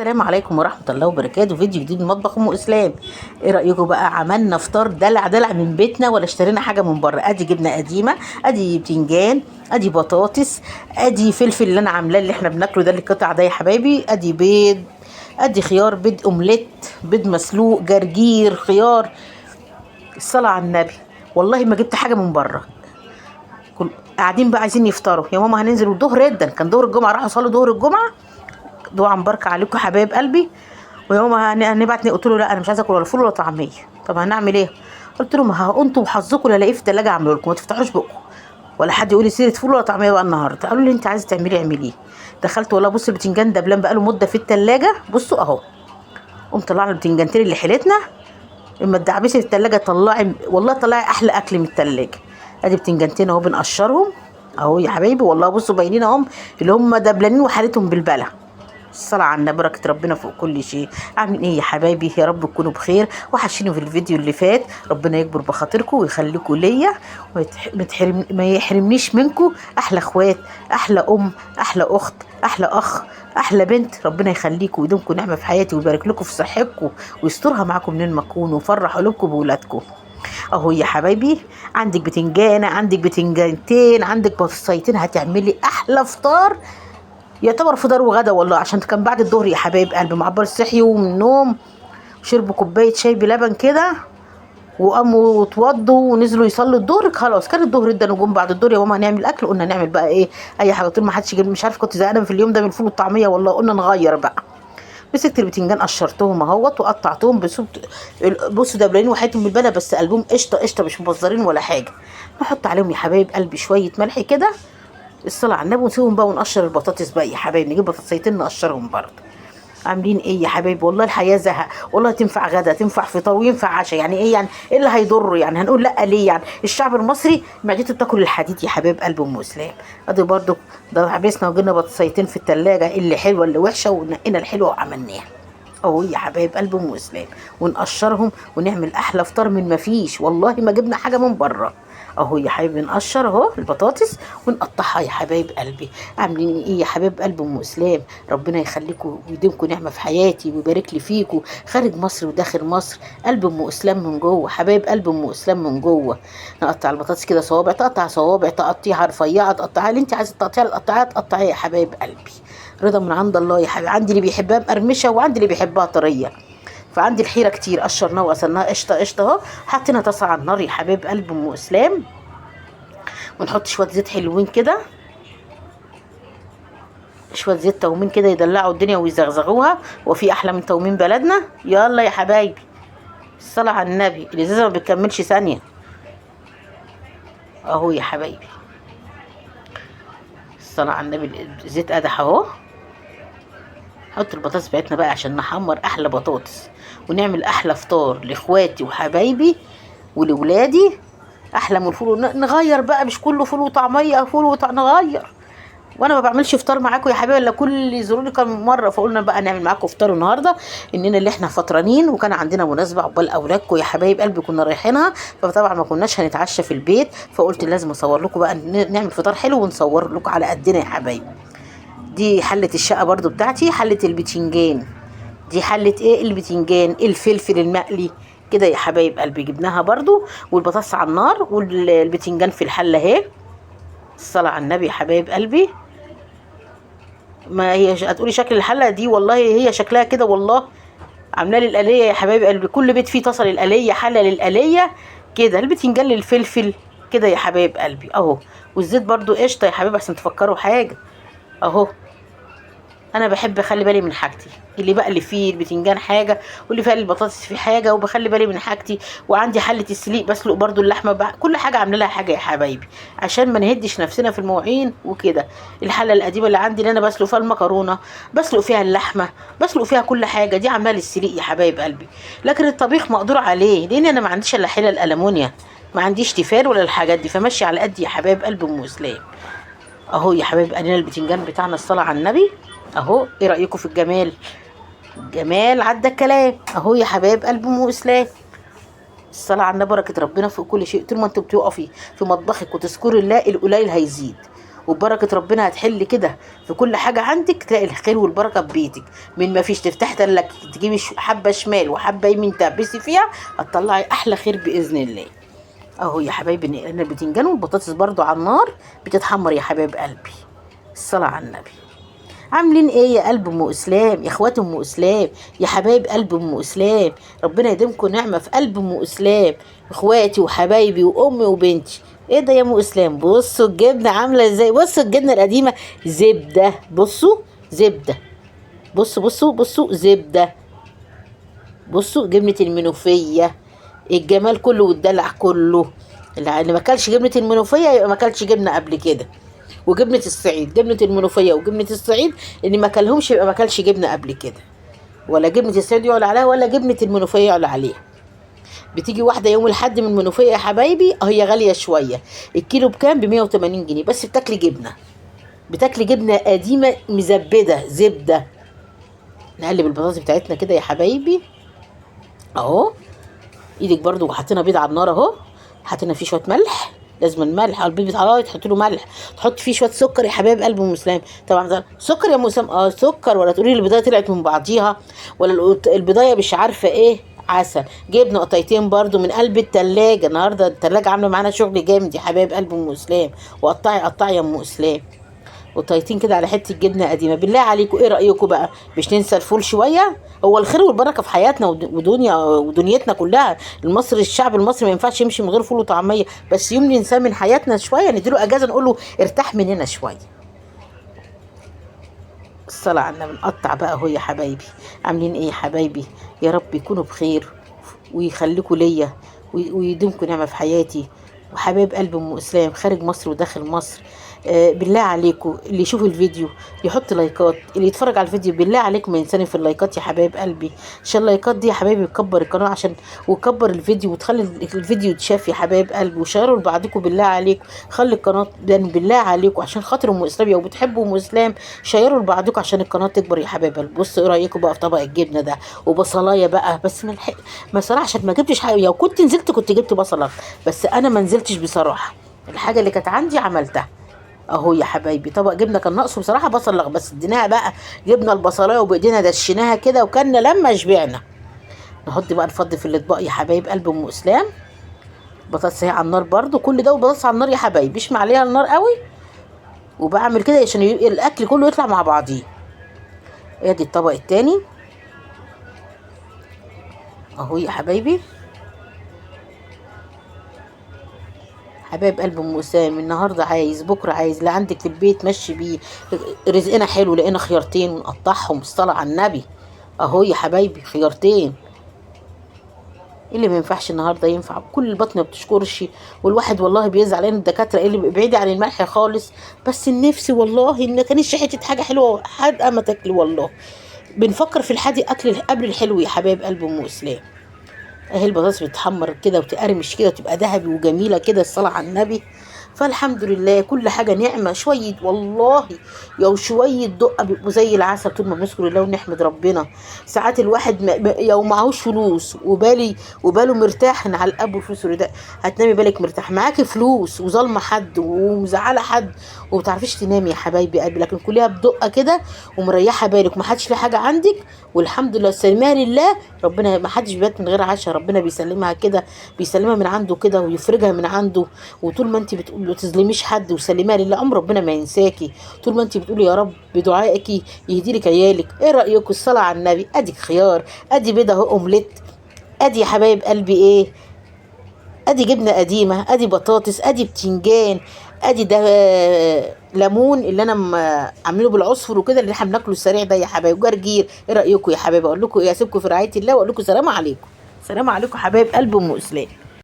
السلام عليكم ورحمة الله وبركاته. فيديو جديد من مطبخ ام اسلام. ايه رأيكم بقى؟ عملنا فطار دلع دلع من بيتنا ولا اشترينا حاجة من بره. ادي جبنة قديمة، ادي بتنجان، ادي بطاطس، ادي فلفل اللي انا عاملاه اللي احنا بناكله ده، اللي القطع ده يا حبايبي، ادي بيض، ادي خيار، بيض اومليت، بيض مسلوق، جرجير، خيار. الصلاة على النبي، والله ما جبت حاجة من بره. كل قاعدين بقى عايزين يفطروا. يا ماما هننزل الظهر جدا، كان ظهر الجمعة، راحوا صلوا ظهر الجمعة. دعاء مباركة عليكم يا حبايب قلبي. ويوم هنبعت، قلت له لا انا مش عايزه اكل ولا فول ولا طعميه. طب هنعمل ايه؟ قلت له ما ها انتوا وحظكم لا الاقيه في الثلاجه اعمله لكم، ما تفتحوش بقكم ولا حد يقول لي سيره فول ولا طعميه بقى النهارده. قالوا لي انت عايزه تعملي اعمليه. دخلت والله بص البتنجان دبلان بقى له مده في الثلاجه، بصوا اهو. قمت طلعنا البتنجانتين اللي حيلتنا، اما اتدعبسي في الثلاجه طلعي، والله طلعي احلى اكل من الثلاجه. ادي بتنجانتين اهو بنقشرهم اهو يا حبايبي، والله بصوا باينين اهم اللي هم دبلانين وحالتهم بالبلة. الصلاة على النبي، بركة ربنا فوق كل شيء. عاملين ايه يا حبايبي؟ يا رب تكونوا بخير. وحشيني في الفيديو اللي فات. ربنا يكبر بخاطركم ويخليكم ليا، ما يحرمنيش منكم. احلى اخوات، احلى ام، احلى اخت، احلى اخ، احلى بنت. ربنا يخليكم ويدومكم نعمه في حياتي ويبارك لكم في صحتكم ويسترها معاكم منين ما تكونوا ويفرح قلوبكم بولادكم. اهو يا حبايبي، عندك بتنجانه، عندك بتنجانتين، عندك بطاطسيتين، هتعملي احلى فطار. يعتبر فطار وغدا والله، عشان كان بعد الظهر يا حبايب قلبي. معبر صحيوا من النوم وشربوا كوبايه شاي بلبن كده، وقاموا اتوضوا ونزلوا يصلوا الظهر. خلاص كان الظهر ادى نجوم. بعد الظهر يا ماما هنعمل اكل. قلنا نعمل بقى ايه؟ اي حاجه. طول ما حدش جاب، مش عارف كنت زهقانه في اليوم ده من الفول والطعميه والله، قلنا نغير بقى. مسكت البتنجان قشرتهم اهوت وقطعتهم بصوا دبلانين وحياتهم بالبلة، بس قلبهم قشطه قشطه، مش مبزرين ولا حاجه. نحط عليهم يا حبايب قلبي شويه ملح كده. الصلاة على النبي، ونسيبهم بقى ونقشر البطاطس بقى يا حبايبي. نجيب بطاطسيتين نقشرهم برضه. عاملين ايه يا حبايبي؟ والله الحياه زهق والله. تنفع غدا، تنفع فطار، وينفع عشاء. يعني ايه يعني؟ ايه اللي هيضره يعني؟ هنقول لا ليه يعني؟ الشعب المصري معدته بتاكل الحديد يا حبايب قلب ام اسلام. ادي برضه ده حبسنا وجبنا بطاطسيتين في التلاجة، اللي حلوه اللي وحشه، ونقينا الحلوه وعملناها اهو يا حبايب قلب ام اسلام. ونقشرهم ونعمل احلى فطار من ما فيش. والله ما جبنا حاجه من بره. اهو يا حبايبي نقشر اهو البطاطس ونقطعها يا حبايب قلبي. عاملين ايه يا حبايب قلب ام اسلام؟ ربنا يخليكم ويديمكم نعمه في حياتي ويبارك لي فيكم، خارج مصر وداخل مصر. قلب ام اسلام من جوه، حبايب قلب ام اسلام من جوه. نقطع البطاطس كده صوابع، تقطع صوابع، تقطيها رفيعه، تقطعها اللي انت عايزه تقطعيها، القطعات تقطعيها يا حبايب قلبي. رضا من عند الله يا حبيبي. عندي اللي بيحبها مقرمشه وعندي اللي بيحبها طريه، فعندي الحيره كتير. قشرناها وقصرناها قشطه قشطه اهو. حطينا طاسه على النار يا حبايب قلب ام اسلام، ونحط شويه زيت حلوين كده، شويه زيت تومين كده يدلعوا الدنيا ويزغزغوها. وفي احلى من تومين بلدنا؟ يلا يا حبايبي، الصلاه على النبي. الازازه ما بتكملش ثانيه اهو يا حبايبي. الصلاه على النبي. الزيت قدح اهو. نحط البطاطس بتاعتنا بقى عشان نحمر احلى بطاطس ونعمل احلى فطار لاخواتي وحبايبي ولولادي. احلى من الفول. نغير بقى، مش كله فول وطعميه، نغير. وانا ما بعملش فطار معاكم يا حبايبي الا كل يزوروني كم مره، فقلنا بقى نعمل معاكم فطار النهارده، اننا اللي احنا فطرانين وكان عندنا مناسبه عقبال اولادكم يا حبايب قلبي كنا رايحينها. فطبعا ما كناش هنتعشى في البيت، فقلت لازم اصور لكم بقى، نعمل فطار حلو ونصور لكم على قدنا يا حبايبي. دي حله الشقه برضو بتاعتي، حله البتنجان. دي حله ايه؟ البتنجان، الفلفل المقلي كده يا حبايب قلبي. جبناها برضو، والبطاطس على النار والبتنجان في الحله اهي. الصلاه على النبي يا حبايب قلبي. ما هي هتقولي شكل الحله دي، والله هي شكلها كده والله. عامله لي القليه يا حبايب قلبي، كل بيت فيه طاسه للقليه، حله للقليه كده. البتنجان للفلفل كده يا حبايب قلبي اهو. والزيت برضو قشطه يا حبايبي عشان تفكروا حاجه اهو. انا بحب اخلي بالي من حاجتي، اللي بقلي فيه البتنجان حاجه، واللي فيه البطاطس فيه حاجه، وبخلي بالي من حاجتي. وعندي حله السليق بسلق برضو اللحمه كل حاجه عامله لها حاجه يا حبايبي، عشان ما نهدش نفسنا في المواعين وكده. الحله القديمه اللي عندي اللي انا بسلق فيها المكرونه، بسلق فيها اللحمه، بسلق فيها كل حاجه، دي عامله لي السليق يا حبايب قلبي. لكن الطبيخ مقدور عليه، لان انا ما عنديش الا حله الالمونيا، ما عنديش تيفال ولا الحاجات دي، فماشي على قد يا حبايب قلب ام اسلام. اهو يا حبايب قلينا البتنجان بتاعنا، الصلاه على النبي اهو. ايه رايكم في الجمال؟ الجمال عدى الكلام اهو يا حبايب قلب ام اسلام. الصلاه على النبي، بركه ربنا فوق كل شيء. طول ما انت بتقفي في مطبخك وتذكري الله، القليل هيزيد. وبركه ربنا هتحل كده في كل حاجه عندك، تلاقي الخير والبركه في بيتك. من ما فيش تفتحي تلاجة تجيبي حبه شمال وحبه يمين تحبسي فيها، هتطلعي احلى خير باذن الله. اهو يا حبايبي انا البتنجان والبطاطس برضو على النار بتتحمر يا حبايب قلبي. الصلاه على النبي. عاملين ايه يا قلب ام اسلام، يا اخوات ام اسلام، يا حبايب قلب ام اسلام؟ ربنا يديمكم نعمه في قلب ام اسلام، اخواتي وحبايبي وامي وبنتي. ايه ده يا ام اسلام؟ بصوا الجبنه عامله ازاي، بصوا الجبنه القديمه زبده، بصوا زبده، بصوا زبده، بصوا جبنه المنوفيه، الجمال كله والدلع كله. اللي ما كلش جبنه المنوفيه يبقى ما كلش جبنه قبل كده. وجبنه الصعيد، جبنه المنوفيه وجبنه الصعيد اللي ما كلهمش يبقى ما كلش جبنه قبل كده. ولا جبنه الصعيد يعلى عليها ولا جبنه المنوفيه يعلى عليها. بتيجي واحده يوم الاحد من المنوفيه يا حبايبي، هي غاليه شويه، الكيلو بكام؟ ب 180 جنيه، بس بتاكلي جبنه، بتاكلي جبنه قديمه مزبده زبده. نقلب البطاطس بتاعتنا كده يا حبايبي اهو. ايدك برضو حطينا بيض على النار اهو، حطينا فيه شويه ملح، لازم الملح البيض بيتعرض تحط له ملح، تحط فيه شويه سكر يا حبايب قلب ام اسلام. طبعا ده سكر يا ام اسلام، سكر، ولا تقولي لي البيضايه طلعت من بعضيها، ولا البيضايه مش عارفه ايه، عسل. جبنا قطيتين برضو من قلب التلاجة، النهارده التلاجة عامله معانا شغل جامد يا حبايب قلب ام اسلام. وقطعي قطعي يا ام اسلام، وطايتين كده على حته جبنه قديمه. بالله عليكم ايه رايكم بقى؟ مش ننسى الفول شويه، هو الخير والبركه في حياتنا ودنيتنا كلها. المصري الشعب المصري ما ينفعش يمشي من غير فول وطعميه، بس يوم ننساه من حياتنا شويه، نديله اجازه نقول له ارتاح مننا شويه. الصلاه على النبي. نقطع بقى اهو يا حبايبي. عاملين ايه يا حبايبي؟ يا رب يكونوا بخير ويخليكوا ليا ويديمكم نعمه في حياتي. وحبايب قلب ام اسلام خارج مصر وداخل مصر، بالله عليكم اللي يشوف الفيديو يحط لايكات، اللي يتفرج على الفيديو بالله عليكم ما ينساني في اللايكات يا حبايب قلبي، عشان اللايكات دي يا حبايبي بتكبر القناه، عشان وكبر الفيديو وتخلي الفيديو يتشاف يا حبايب قلبي. وشيروا لبعضكم بالله عليكم، خلي القناه بالله عليكم عشان خاطر ام اسلام، لو بتحبوا ام اسلام شيروا لبعضكم عشان القناه تكبر يا حبايب قلبي. بصوا ايه رايكم بقى في طبق الجبنه ده وبصلايه بقى، بس ما صراحه عشان ما جبتش حاجه، لو كنت نزلت كنت جبت بصله، بس انا ما نزلتش بصراحه، الحاجه اللي كانت عندي عملتها اهو يا حبايبي. طبق جبنه كان ناقصه بصراحه بصل، بس اديناها بقى، جبنا البصلايه وبايدينا دشيناها كده وكلنا لما شبعنا. نحط بقى نفضي في الاطباق يا حبايب قلب ام اسلام. بطاطس اهي على النار برده، كل ده وبطاطس على النار يا حبايبي، مش عليها النار قوي، وبعمل كده عشان الاكل كله يطلع مع بعضيه. ادي الطبق التاني اهو يا حبايبي. حبايب قلب ام اسام، النهارده عايز بكره عايز، اللي عندك في البيت مشي بيه. رزقنا حلو، لقينا خيارتين ونقطعهم، الصلاه على النبي اهو يا حبايبي، خيارتين. اللي ما ينفعش النهارده ينفع، كل البطن ما بتشكرش، والواحد والله بيزعل ان الدكاتره اللي بعيد عن الملح خالص، بس النفس والله ان كانش حته حاجه حلوه حادقه ما تاكل والله. بنفكر في الحادق اكل قبل الحلو يا حبايب قلب ام اسلام. اهي البطاطس بتتحمر كده وتقرمش كده وتبقى ذهبي وجميله كده، الصلاه على النبي. فالحمد لله كل حاجه نعمه، شويه والله يو شويه دقه بيبقوا زي العسل طول ما بنذكر الله ونحمد ربنا. ساعات الواحد يو معهوش فلوس وباله مرتاح ان على الاب والفلوس والرداء، هتنامي بالك مرتاح، معاكي فلوس وظالمه حد ومزعله حد ومتعرفيش تنامي يا حبايبي قلبي، لكن كلها بدقه كده ومريحه بالك ومحدش له حاجه عندك، والحمد لله سلمها لله. ربنا ما حدش بيبات من غير عشاء، ربنا بيسلمها كده، بيسلمها من عنده كده ويفرجها من عنده. وطول ما انت بتقولي ما تظلميش حد وسلمها لله، امر ربنا ما ينساكي، طول ما انت بتقولي يا رب بدعائك يهدي لك عيالك. ايه رايكم؟ الصلاه على النبي. ادي خيار، ادي بيضه اهو اومليت، ادي يا حبايب قلبي ايه، ادي جبنه قديمه، ادي بطاطس، ادي بتنجان، ادي ده ليمون اللي انا عامله بالعصفر وكده اللي احنا بناكله السريع ده يا حبايب، جرجير. ايه رايكم يا حبايب؟ اقول لكم ايه، اسيبكم في رعايه الله واقول لكم سلام عليكم. سلام عليكم حبايب قلب ام اسلام.